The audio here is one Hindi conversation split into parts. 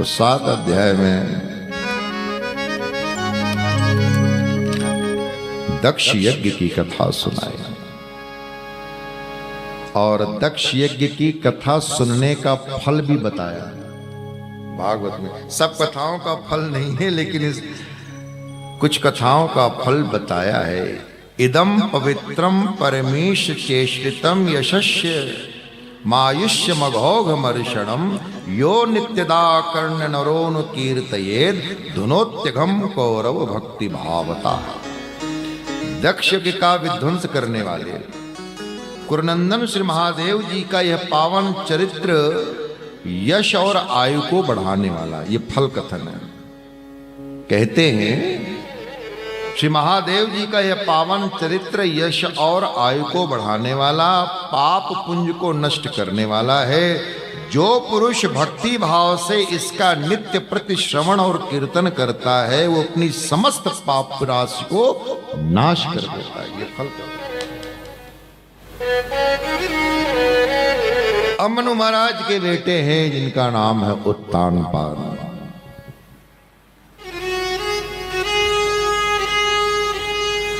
7 अध्याय में दक्ष यज्ञ की कथा सुनाई और दक्ष यज्ञ की कथा सुनने का फल भी बताया। भागवत में सब कथाओं का फल नहीं है, लेकिन इस कुछ कथाओं का फल बताया है। इदम पवित्रम परमेश चेष्टितम यशस्य मायुष्य मघोघ मर्षणम यो नित्यदा कर्ण नरोन कीर्तयेद धुनोत्यघम कौरव भक्ति भावता। दक्ष का विध्वंस करने वाले कुरनंदन श्री महादेव जी का यह पावन चरित्र यश और आयु को बढ़ाने वाला ये फल कथन है। कहते हैं श्री महादेव जी का यह पावन चरित्र यश और आयु को बढ़ाने वाला, पाप पुंज को नष्ट करने वाला है। जो पुरुष भक्ति भाव से इसका नित्य प्रति श्रवण और कीर्तन करता है वो अपनी समस्त पाप राशि को नाश कर देता है। ये फल अमनु महाराज के बेटे हैं जिनका नाम है उत्तानपाद।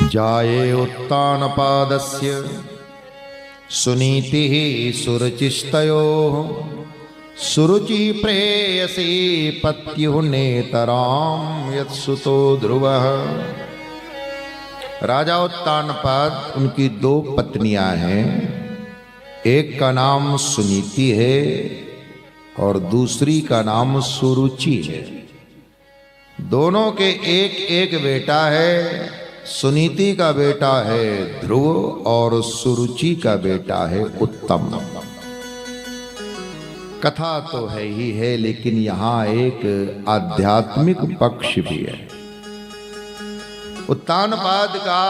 जाये उत्तानपादस्य सुनीतिः सुरुचिस्तयोः सुरुचि प्रेयसी पत्युः नेतरां यत्सुतो ध्रुवः। राजा उत्तानपाद, उनकी 2 पत्नियां हैं। एक का नाम सुनीति है और दूसरी का नाम सुरुचि है। दोनों के एक एक बेटा है। सुनीति का बेटा है ध्रुव और सुरुचि का बेटा है उत्तम। कथा तो है ही है, लेकिन यहां एक आध्यात्मिक पक्ष भी है। उत्तानपाद का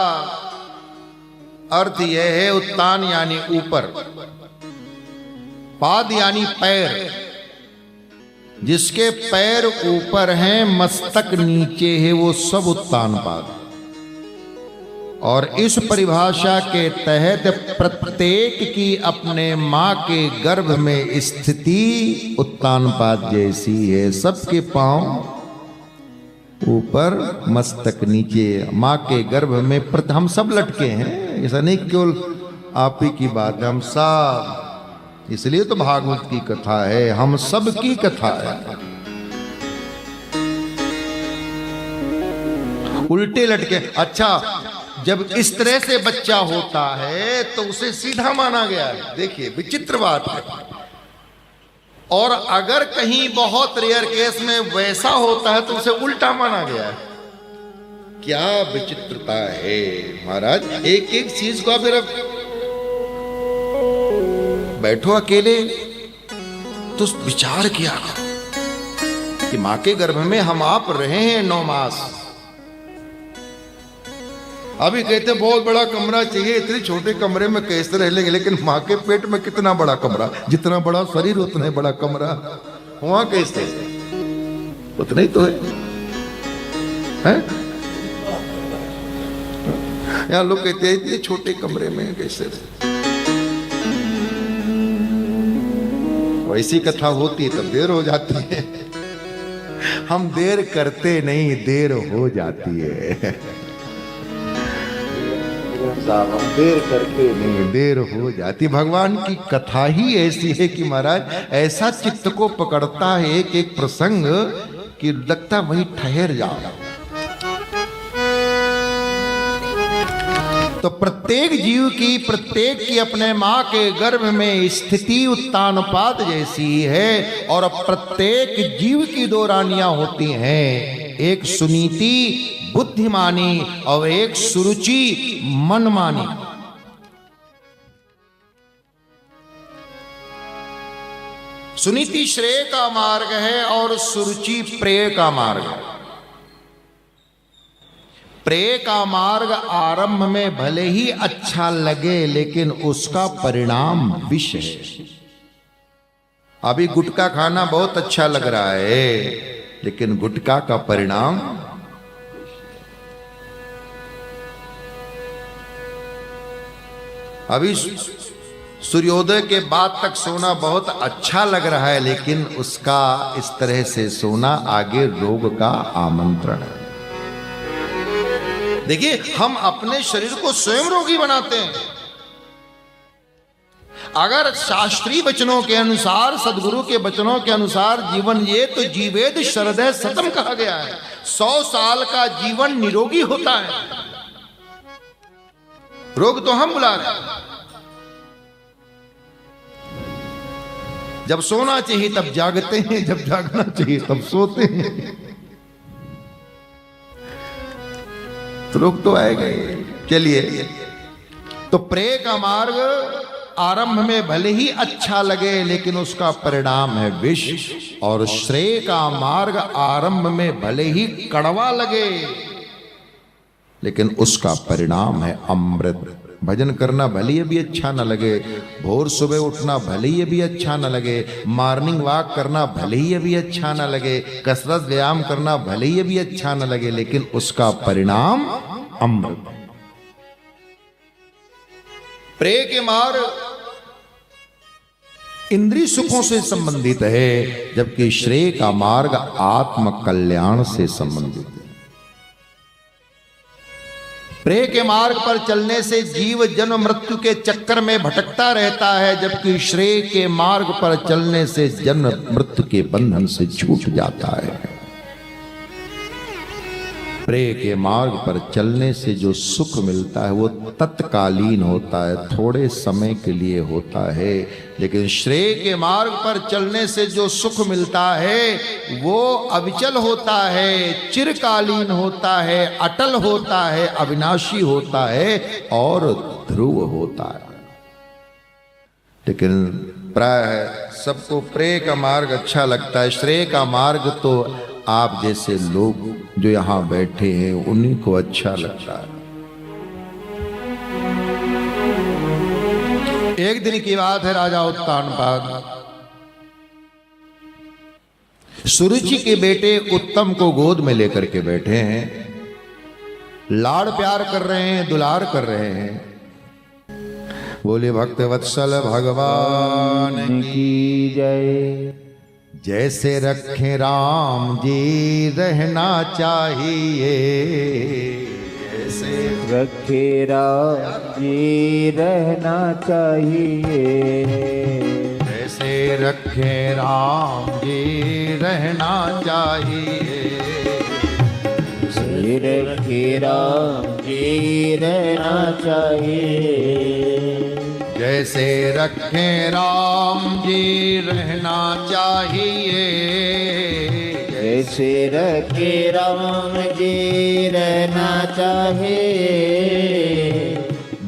अर्थ यह है, उत्तान यानी ऊपर, पाद यानी पैर। जिसके पैर ऊपर हैं मस्तक नीचे है वो सब उत्तानपाद। और इस परिभाषा के तहत प्रत्येक की अपने मां के गर्भ में स्थिति उत्तानपाद जैसी है। सबके पांव ऊपर मस्तक नीचे, मां के गर्भ में हम सब लटके हैं। ऐसा नहीं केवल आप ही की बात है, हम सब। इसलिए तो भागवत की कथा है, हम सब की कथा है। उल्टे लटके। अच्छा, जब इस तरह से बच्चा होता है तो उसे सीधा माना गया है। देखिए विचित्र बात है। और अगर कहीं बहुत रेयर केस में वैसा होता है तो उसे उल्टा माना गया है। क्या विचित्रता है महाराज। एक एक चीज को आप बैठो अकेले तो विचार किया कि मां के गर्भ में हम आप रहे हैं 9 मास। अभी कहते बहुत बड़ा कमरा चाहिए, इतने छोटे कमरे में कैसे रह लेंगे। लेकिन माँ के पेट में कितना बड़ा कमरा, जितना बड़ा शरीर उतना ही बड़ा कमरा। वहां कैसे उतना ही तो है? यहाँ लोग कहते हैं इतने छोटे कमरे में कैसे। वैसी कथा होती है तब देर हो जाती है। हम देर करते नहीं, देर हो जाती है। देर करके नहीं, देर हो जाती। भगवान की कथा ही ऐसी है कि महाराज ऐसा चित्त को पकड़ता है एक एक प्रसंग कि लगता वही ठहर जाओ। तो प्रत्येक जीव की अपने मां के गर्भ में स्थिति उत्तानपाद जैसी है। और प्रत्येक जीव की 2 रानियां होती हैं, एक सुनीति बुद्धिमानी और एक सुरुचि मनमानी। सुनीति श्रेय का मार्ग है और सुरुचि प्रेय का मार्ग है। प्रेय का मार्ग आरंभ में भले ही अच्छा लगे, लेकिन उसका परिणाम विष है। अभी गुटखा खाना बहुत अच्छा लग रहा है, लेकिन गुटखा का परिणाम अभी सूर्योदय के बाद तक सोना बहुत अच्छा लग रहा है, लेकिन उसका इस तरह से सोना आगे रोग का आमंत्रण है। देखिए, हम अपने शरीर को स्वयं रोगी बनाते हैं। अगर शास्त्रीय वचनों के अनुसार, सदगुरु के वचनों के अनुसार जीवन ये तो जीवेद शरदय सतम कहा गया है। 100 साल का जीवन निरोगी होता है। रोग तो हम बुला रहे हैं। जब सोना चाहिए तब जागते हैं, जब जागना चाहिए तब सोते हैं, तो रोग तो आएगा ही। चलिए, तो प्रेय का मार्ग आरंभ में भले ही अच्छा लगे, लेकिन उसका परिणाम है विष, और श्रेय का मार्ग आरंभ में भले ही कड़वा लगे, लेकिन उसका परिणाम है अमृत। भजन करना भले ही भी अच्छा न लगे, भोर सुबह उठना भले ही भी अच्छा न लगे, मॉर्निंग वॉक करना भले ही भी अच्छा न लगे, कसरत व्यायाम करना भले ही भी अच्छा न लगे, लेकिन उसका परिणाम अमृत। प्रेय के मार्ग इंद्रिय सुखों से संबंधित है, जबकि श्रेय का मार्ग आत्म कल्याण से संबंधित है। प्रेय के मार्ग पर चलने से जीव जन्म मृत्यु के चक्कर में भटकता रहता है, जबकि श्रेय के मार्ग पर चलने से जन्म मृत्यु के बंधन से छूट जाता है। प्रेय के मार्ग पर चलने से जो सुख मिलता है वो तत्कालीन होता है, थोड़े समय के लिए होता है, लेकिन श्रेय के मार्ग पर चलने से जो सुख मिलता है वो अविचल होता है, चिरकालीन होता है, अटल होता है, अविनाशी होता है और ध्रुव होता है। लेकिन प्राय सबको प्रेय का मार्ग अच्छा लगता है। श्रेय का मार्ग तो आप जैसे लोग जो यहां बैठे हैं उन्हीं को अच्छा लगता है। एक दिन की बात है, राजा उत्तानपाद सुरुचि के बेटे उत्तम को गोद में लेकर के बैठे हैं, लाड़ प्यार कर रहे हैं, दुलार कर रहे हैं। बोले भक्त वत्सल भगवान की जय। जैसे रखे राम जी रहना चाहिए, जैसे रखे राम जी रहना चाहिए, जैसे रखे राम जी रहना चाहिए, जैसे रखे राम जी रहना चाहिए, जैसे रखे राम जी रहना चाहिए, जैसे रखे राम जी रहना चाहिए।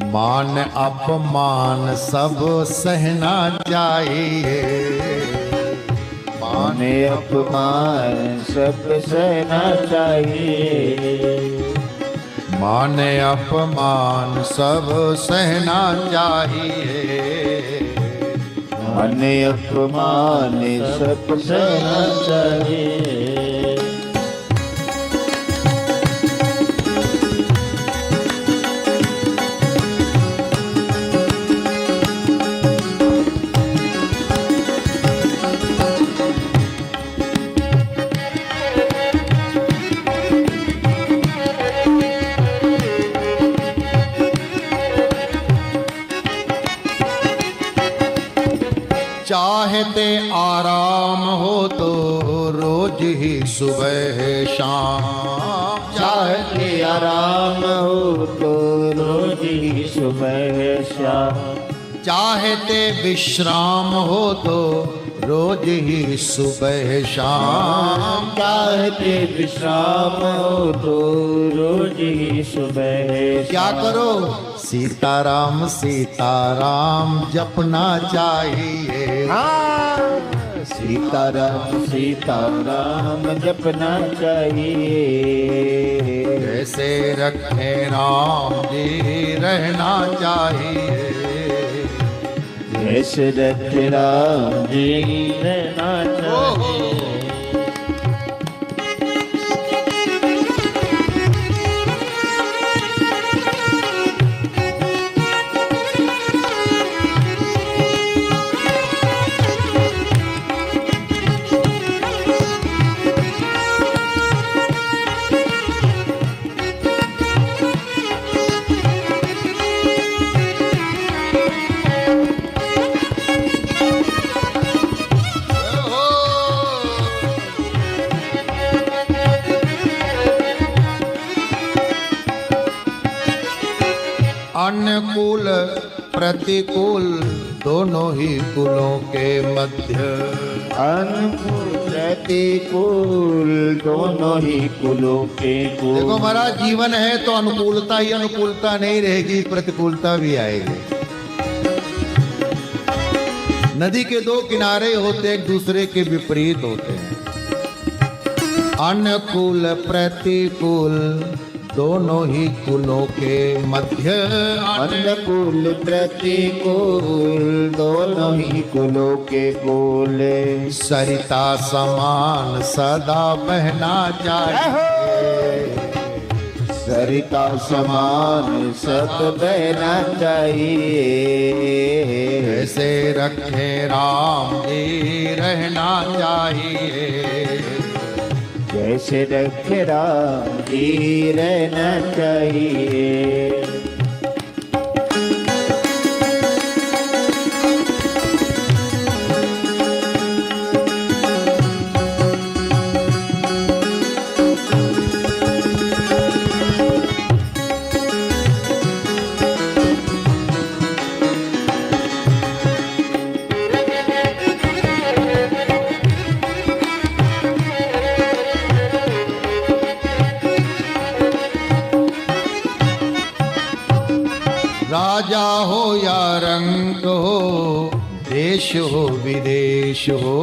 मान अपमान सब सहना चाहिए, मान अपमान सब सहना चाहिए, मान अपमान सब सहना चाहिए, मान अपमान सब सहना चाहिए। चाहते आराम हो तो रोज ही सुबह शाम, चाहते आराम हो तो रोज ही सुबह शाम, चाहते विश्राम हो तो रोज ही सुबह शाम, चाहते विश्राम हो तो रोज ही सुबह क्या करो सीताराम सीताराम जपना चाहिए, हाँ सीताराम सीताराम जपना चाहिए, जैसे रखे राम जी रहना चाहिए, जैसे रखे राम जी रहना चाहिए। अनुकूल प्रतिकूल दोनों ही कुलों के मध्य। अनुकूल प्रतिकूल दोनों ही कुलों के कुल। देखो महाराज, जीवन है तो अनुकूलता ही अनुकूलता नहीं रहेगी, प्रतिकूलता भी आएगी। नदी के दो किनारे होते एक दूसरे के विपरीत होते हैं। अनुकूल प्रतिकूल दोनों ही कुलों के मध्य। अनुकूल प्रतिकूल दोनों ही कुलों के कुल। सरिता समान सदा बहना चाहिए। सरिता समान सत बहना चाहिए। ऐसे रखे राम जी रहना चाहिए। जैसे रखे राम जी रहना चाहिए। राजा हो या रंग हो, देश हो विदेश हो।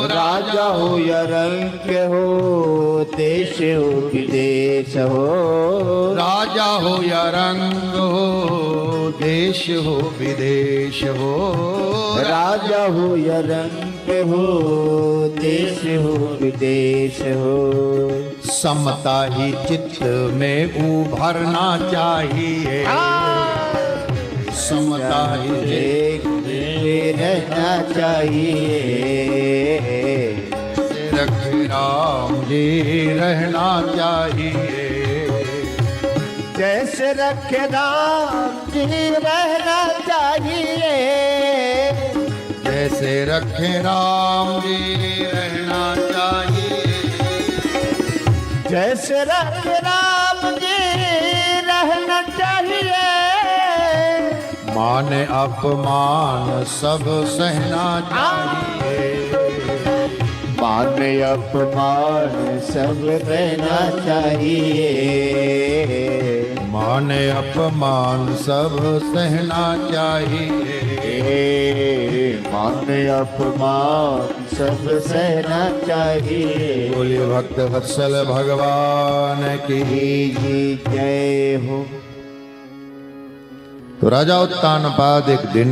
राजा हो या रंग हो, देश हो विदेश हो। राजा हो या रंग हो, देश हो विदेश हो। राजा हो या रंग हो, देश हो विदेश हो। समता ही चित्त में उभरना चाहिए। समता ही एक रहना चाहिए। रखे राम जी रहना चाहिए। जैसे रखे राम जी रहना चाहिए। जैसे रखे राम जी रहना चाहिए। जैसे रखे राम जी रहना चाहिए। मान अपमान सब सहना चाहिए। मान अपमान सब रहना चाहिए। मान अपमान सब सहना चाहिए। मान अपमान सब सहना चाहिए। बोलिए भक्त वत्सल भगवान की जय हो। तो राजा उत्तानपाद एक दिन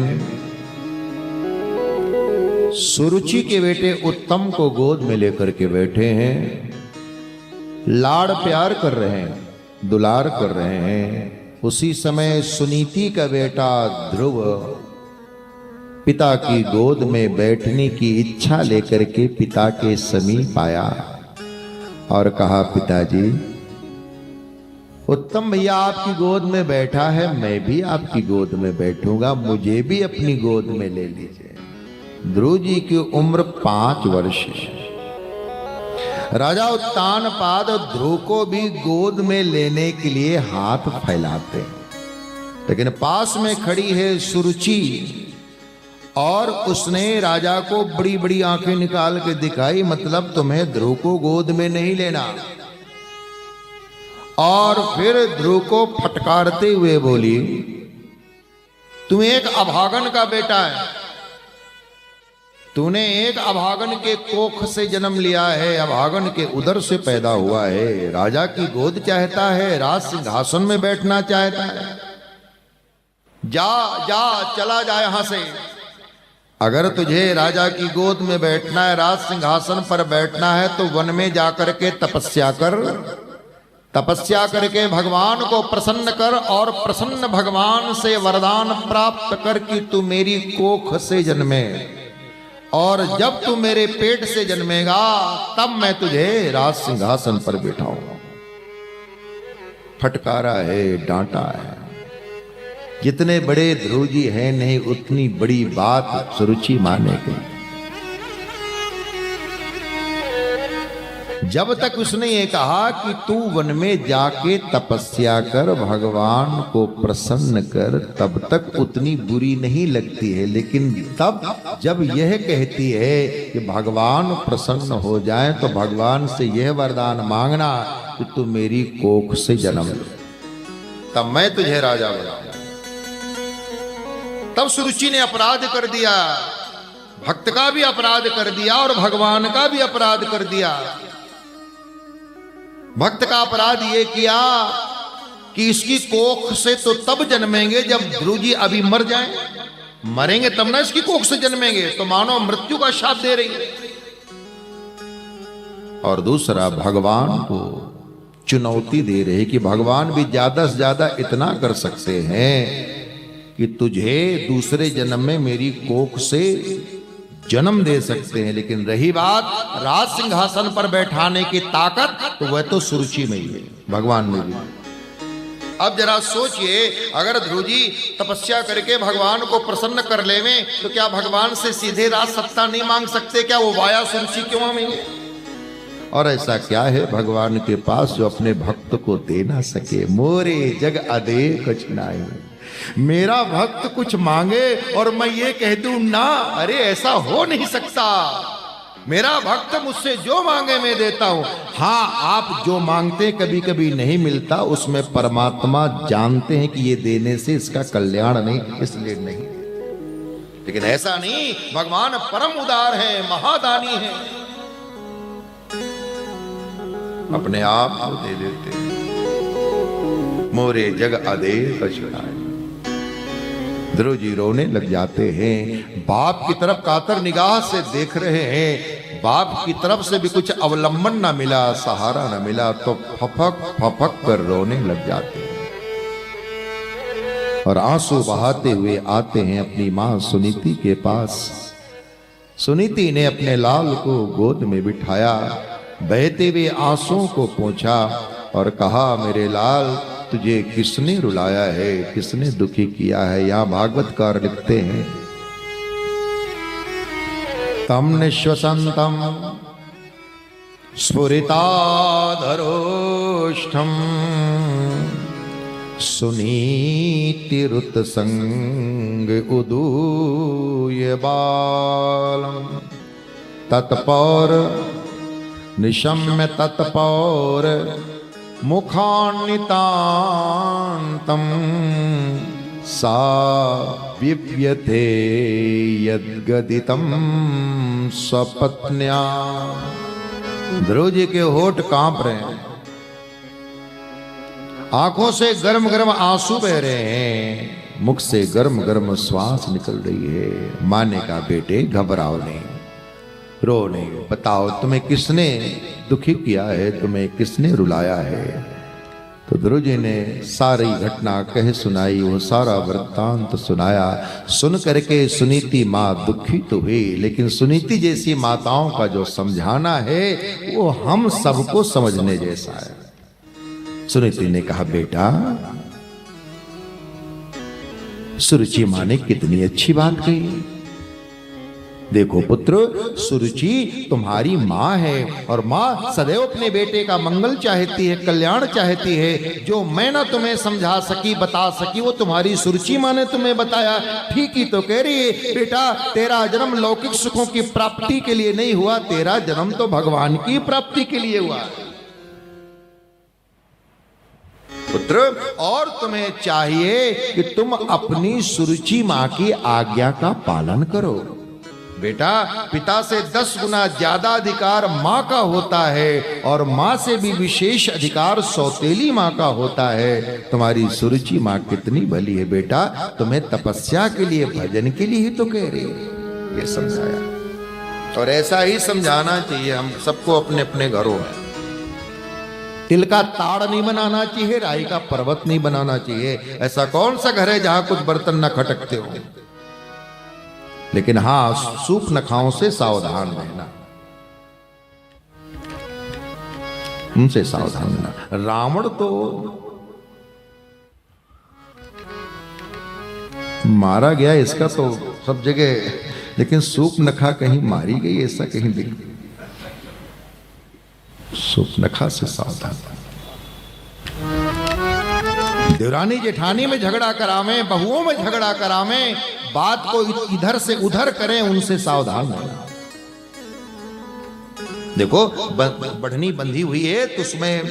सुरुचि के बेटे उत्तम को गोद में लेकर के बैठे हैं। लाड़ प्यार कर रहे हैं, दुलार कर रहे हैं। उसी समय सुनीति का बेटा ध्रुव पिता की गोद में बैठने की इच्छा लेकर के पिता के समीप आया और कहा, पिताजी, उत्तम भैया आपकी गोद में बैठा है, मैं भी आपकी गोद में बैठूंगा, मुझे भी अपनी गोद में ले लीजिए। ध्रुव जी की उम्र 5 वर्ष है। राजा उत्तानपाद ध्रुव को भी गोद में लेने के लिए हाथ फैलाते हैं, लेकिन पास में खड़ी है सुरुचि और उसने राजा को बड़ी बड़ी आंखें निकाल के दिखाई, मतलब तुम्हें ध्रुव को गोद में नहीं लेना। और फिर ध्रुव को फटकारते हुए बोली, तुम एक अभागन का बेटा है, तूने एक अभागन के कोख से जन्म लिया है, अभागन के उदर से पैदा हुआ है, राजा की गोद चाहता है, राज सिंहासन में बैठना चाहता है। जा जा चला जा यहां से। अगर तुझे राजा की गोद में बैठना है, राज सिंहासन पर बैठना है, तो वन में जाकर के तपस्या कर। तपस्या करके भगवान को प्रसन्न कर और प्रसन्न भगवान से वरदान प्राप्त कर कि तू मेरी कोख से जन्मे, और जब तू मेरे पेट से जन्मेगा तब मैं तुझे राज सिंहासन पर बिठाऊंगा। फटकारा है, डांटा है। जितने बड़े ध्रुव जी हैं नहीं उतनी बड़ी बात सुरुचि माने गई। जब तक उसने ये कहा कि तू वन में जाके तपस्या कर, भगवान को प्रसन्न कर, तब तक उतनी बुरी नहीं लगती है। लेकिन तब जब यह कहती है कि भगवान प्रसन्न हो जाए तो भगवान से यह वरदान मांगना कि तू मेरी कोख से जन्म ले, तब मैं तुझे राजा बनाऊंगा। तब सुरुचि ने अपराध कर दिया, भक्त का भी अपराध कर दिया और भगवान का भी अपराध कर दिया। भक्त का अपराध ये किया कि इसकी कोख से तो तब जन्मेंगे जब ध्रुव जी अभी मर जाएं, मरेंगे तब ना इसकी कोख से जन्मेंगे, तो मानो मृत्यु का शाप दे रही है। और दूसरा, भगवान को चुनौती दे रहे कि भगवान भी ज्यादा से ज्यादा इतना कर सकते हैं कि तुझे दूसरे जन्म में मेरी कोख से जन्म दे सकते हैं, लेकिन रही बात राज सिंहासन पर बैठाने की ताकत, तो वह तो सुरुचि में ही है, भगवान में भी। अब जरा सोचिए, अगर ध्रुव जी तपस्या करके भगवान को प्रसन्न कर लेवें तो क्या भगवान से सीधे राज सत्ता नहीं मांग सकते? क्या वो वाया सुरुचि क्यों मांगेंगे? और ऐसा क्या है भगवान के पास जो अपने भक्त को दे ना सके? मोरे जग अदे कुछ नाई, मेरा भक्त कुछ मांगे और मैं ये कह दूं ना, अरे ऐसा हो नहीं सकता। मेरा भक्त मुझसे जो मांगे मैं देता हूं। हाँ, आप जो मांगते कभी कभी नहीं मिलता, उसमें परमात्मा जानते हैं कि ये देने से इसका कल्याण नहीं, इसलिए नहीं। लेकिन ऐसा नहीं, भगवान परम उदार है, महादानी है, अपने आप को दे देते। मोरे जग अदे कछुनाए। ध्रुव जी रोने लग जाते हैं, बाप की तरफ कातर निगाह से देख रहे हैं। बाप की तरफ से भी कुछ अवलंबन ना मिला, सहारा ना मिला, तो फपक फपक कर रोने लग जाते हैं और आंसू बहाते हुए आते हैं अपनी मां सुनीति के पास। सुनीति ने अपने लाल को गोद में बिठाया, बहते हुए आंसुओं को पोंछा और कहा, मेरे लाल तुझे किसने रुलाया है, किसने दुखी किया है? यहां भागवतकार लिखते हैं, तम निश्वसंतम स्फुरिताधरोष्ठम सुनीतिरुत संग उदूय बालम तत्पौर निशम्य तत्पौर मुखान्नितांतम सा विव्यते यद्गदितम स्वपत्न्या। ध्रुव जी के होठ कांप रहे हैं, आंखों से गर्म गर्म आंसू बह रहे हैं, मुख से गर्म गर्म श्वास निकल रही है। माने का बेटे घबराओ नहीं, रो नहीं, बताओ तुम्हें किसने दुखी किया है, तुम्हें किसने रुलाया है? तो ध्रुव जी ने सारी घटना कह सुनाई, वो सारा वृत्तांत सुनाया। सुन करके सुनीति माँ दुखित तो हुई, लेकिन सुनीति जैसी माताओं का जो समझाना है वो हम सबको समझने जैसा है। सुनीति ने कहा, बेटा सुरुचि माँ ने कितनी अच्छी बात कही। देखो पुत्र, सुरुचि तुम्हारी माँ है और माँ सदैव अपने बेटे का मंगल चाहती है, कल्याण चाहती है। जो मैं ना तुम्हें समझा सकी, बता सकी, वो तुम्हारी सुरुचि माँ ने तुम्हें बताया। ठीक ही तो कह रही है बेटा, तेरा जन्म लौकिक सुखों की प्राप्ति के लिए नहीं हुआ, तेरा जन्म तो भगवान की प्राप्ति के लिए हुआ पुत्र। और तुम्हें चाहिए कि तुम अपनी सुरुचि माँ की आज्ञा का पालन करो। बेटा, पिता से 10 गुना ज्यादा अधिकार माँ का होता है और माँ से भी विशेष अधिकार सौतेली माँ का होता है। तुम्हारी सुरुचि माँ कितनी भली है बेटा, तुम्हें तपस्या के लिए, भजन के लिए ही तो कह रही है। ये समझाया और ऐसा ही समझाना चाहिए हम सबको अपने अपने घरों में। तिल का ताड़ नहीं बनाना चाहिए, राई का पर्वत नहीं बनाना चाहिए। ऐसा कौन सा घर है जहां कुछ बर्तन न खटकते हो? लेकिन हां, सूख नखाओं से सावधान रहना, उनसे सावधान रहना। रावण तो मारा गया, इसका तो सब जगह, लेकिन सूख नखा कहीं मारी गई, ऐसा कहीं दिख। सुपनखा से सावधान। देवरानी जेठानी में झगड़ा करावे, बहुओं में झगड़ा करावे, बात को इधर से उधर करें, उनसे सावधान रहना। देखो बढ़नी बंधी हुई है तो उसमें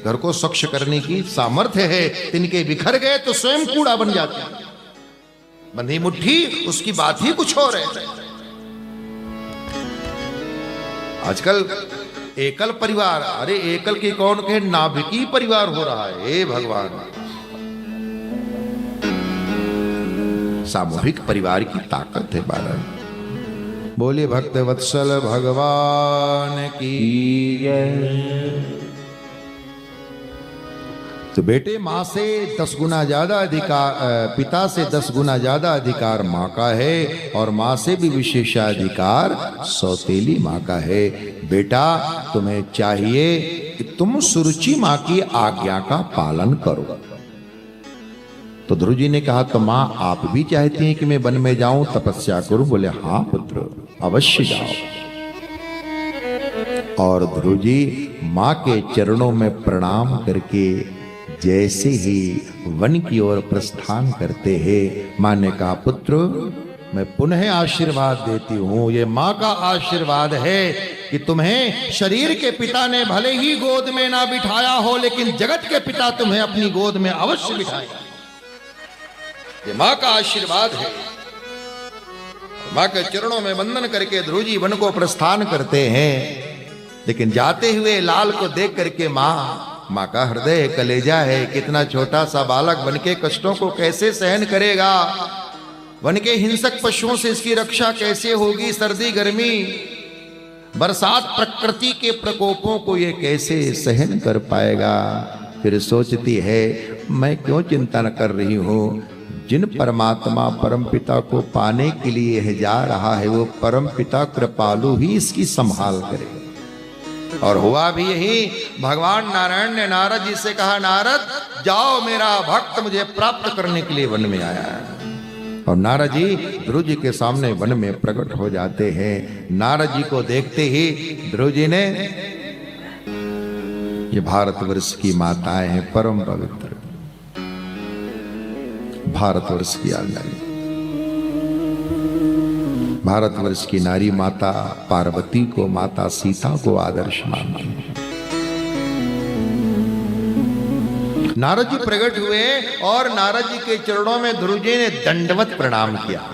घर को स्वच्छ करने की सामर्थ्य है, तिनके बिखर गए तो स्वयं कूड़ा बन जाते हैं। बंधी मुट्ठी उसकी बात ही कुछ और है। आजकल एकल परिवार, अरे एकल की कौन कहे, नाभिकी परिवार हो रहा है। हे भगवान, सामूहिक परिवार की ताकत है बालक। बोले भक्त वत्सल भगवान की जय। तो बेटे, मां से 10 गुना ज्यादा अधिकार, पिता से 10 गुना ज्यादा अधिकार मां का है, और मां से भी विशेषाधिकार सौतेली मां का है। बेटा, तुम्हें चाहिए कि तुम सुरुचि मां की आज्ञा का पालन करो। तो ध्रुव जी ने कहा, तो मां आप भी चाहती हैं कि मैं वन में जाऊं, तपस्या करूं? बोले हाँ पुत्र, अवश्य जाओ। और ध्रुव जी मां के चरणों में प्रणाम करके जैसे ही वन की ओर प्रस्थान करते हैं, मां ने कहा, पुत्र मैं पुनः आशीर्वाद देती हूं। ये मां का आशीर्वाद है कि तुम्हें शरीर के पिता ने भले ही गोद में ना बिठाया हो, लेकिन जगत के पिता तुम्हें अपनी गोद में अवश्य बिठाएगा। ये मां का आशीर्वाद है। मां के चरणों में वंदन करके ध्रुव जी वन को प्रस्थान करते हैं। लेकिन जाते हुए लाल को देख करके मां का हृदय कलेजा है। कितना छोटा सा बालक वन के कष्टों को कैसे सहन करेगा, वन के हिंसक पशुओं से इसकी रक्षा कैसे होगी, सर्दी गर्मी बरसात प्रकृति के प्रकोपों को ये कैसे सहन कर पाएगा। फिर सोचती है, मैं क्यों चिंता न कर रही हूं, जिन परमात्मा परमपिता को पाने के लिए यह जा रहा है, वो परमपिता कृपालु ही इसकी संभाल करे। और हुआ भी यही। भगवान नारायण ने नारद जी से कहा, नारद जाओ, मेरा भक्त मुझे प्राप्त करने के लिए वन में आया है। और नारद जी ध्रुव जी के सामने वन में प्रकट हो जाते हैं। नारद जी को देखते ही ध्रुव जी ने, ये भारतवर्ष की माताएं हैं, परम पवित्र भारतवर्ष की नारी, भारतवर्ष की नारी माता पार्वती को, माता सीता को आदर्श मानती है। नारद जी प्रकट हुए और नारद जी के चरणों में ध्रुव जी ने दंडवत प्रणाम किया।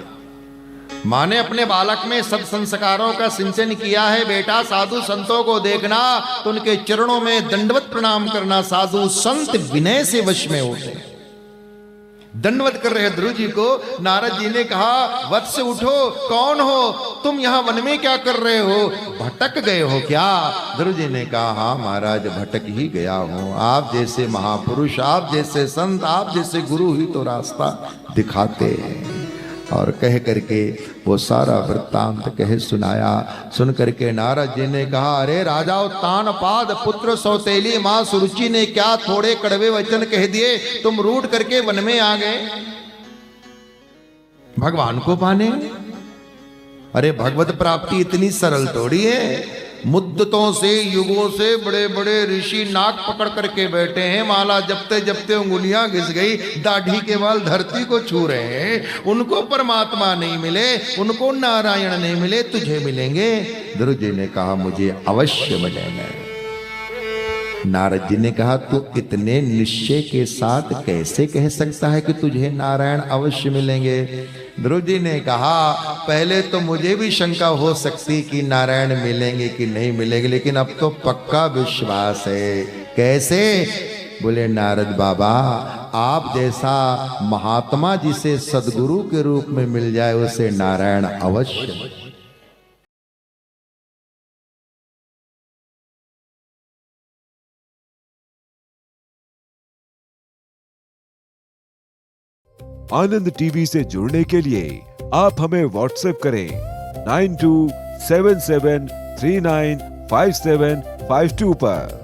मां ने अपने बालक में सब संस्कारों का सिंचन किया है। बेटा, साधु संतों को देखना तो उनके चरणों में दंडवत प्रणाम करना। साधु संत विनय से वश में होते हैं। दंडवत कर रहे ध्रुव जी को। नारद जी ने कहा, वत्स उठो, कौन हो तुम, यहां वन में क्या कर रहे हो, भटक गए हो क्या? ध्रुव जी ने कहा, हाँ महाराज, भटक ही गया हूं। आप जैसे महापुरुष, आप जैसे संत, आप जैसे गुरु ही तो रास्ता दिखाते हैं। और कह करके वो सारा वृत्तांत कहे सुनाया। सुन करके नारद जी ने कहा, अरे राजा उत्तानपाद पुत्र सौतेली मां सुरुचि ने क्या थोड़े कड़वे वचन कह दिए, तुम रूठ करके वन में आ गए भगवान को पाने? अरे भगवत प्राप्ति इतनी सरल थोड़ी है। मुद्दतों से, युगों से बड़े बड़े ऋषि नाक पकड़ करके बैठे हैं, माला जपते जपते उंगलियां घिस गई, दाढ़ी के बाल धरती को छू रहे हैं। उनको परमात्मा नहीं मिले, उनको नारायण नहीं मिले, तुझे मिलेंगे? ध्रुव जी ने कहा, मुझे अवश्य मिलेंगे। नारद जी ने कहा, तू इतने निश्चय के साथ कैसे कह सकता है कि तुझे नारायण अवश्य मिलेंगे? ध्रुव जी ने कहा, पहले तो मुझे भी शंका हो सकती कि नारायण मिलेंगे कि नहीं मिलेंगे, लेकिन अब तो पक्का विश्वास है। कैसे? बोले, नारद बाबा, आप जैसा महात्मा जिसे सदगुरु के रूप में मिल जाए, उसे नारायण अवश्य। आनंद टीवी से जुड़ने के लिए आप हमें व्हाट्सएप करें 9277395752 पर।